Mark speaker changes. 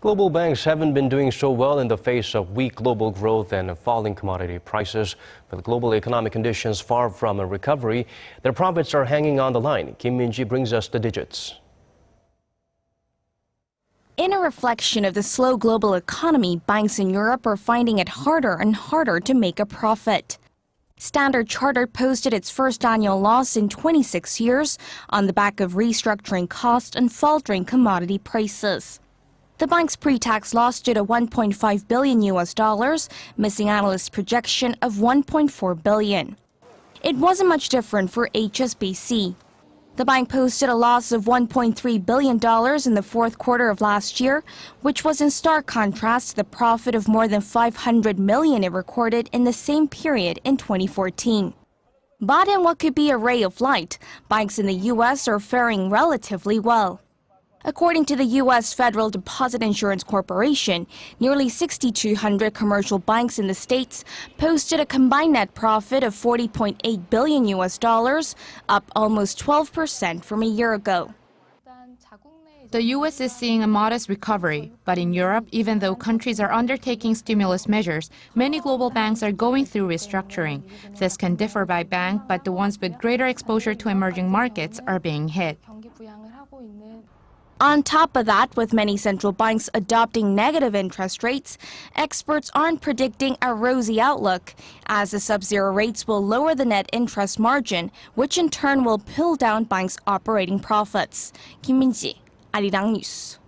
Speaker 1: Global banks haven't been doing so well in the face of weak global growth and falling commodity prices. With global economic conditions far from a recovery, their profits are hanging on the line. Kim Min-ji brings us the digits.
Speaker 2: In a reflection of the slow global economy, banks in Europe are finding it harder and harder to make a profit. Standard Chartered posted its first annual loss in 26 years on the back of restructuring costs and faltering commodity prices. The bank's pre-tax loss stood at $1.5 billion, missing analysts' projection of $1.4 billion. It wasn't much different for HSBC. The bank posted a loss of $1.3 billion in the fourth quarter of last year, which was in stark contrast to the profit of more than $500 million it recorded in the same period in 2014. But in what could be a ray of light, banks in the U.S. are faring relatively well. According to the U.S. Federal Deposit Insurance Corporation, nearly 6,200 commercial banks in the states posted a combined net profit of $40.8 billion, up almost 12% from a year ago.
Speaker 3: The U.S. is seeing a modest recovery, but in Europe, even though countries are undertaking stimulus measures, many global banks are going through restructuring. This can differ by bank, but the ones with greater exposure to emerging markets are being hit.
Speaker 2: On top of that, with many central banks adopting negative interest rates, experts aren't predicting a rosy outlook, as the sub-zero rates will lower the net interest margin, which in turn will pull down banks' operating profits. Kim Min-ji, Arirang News.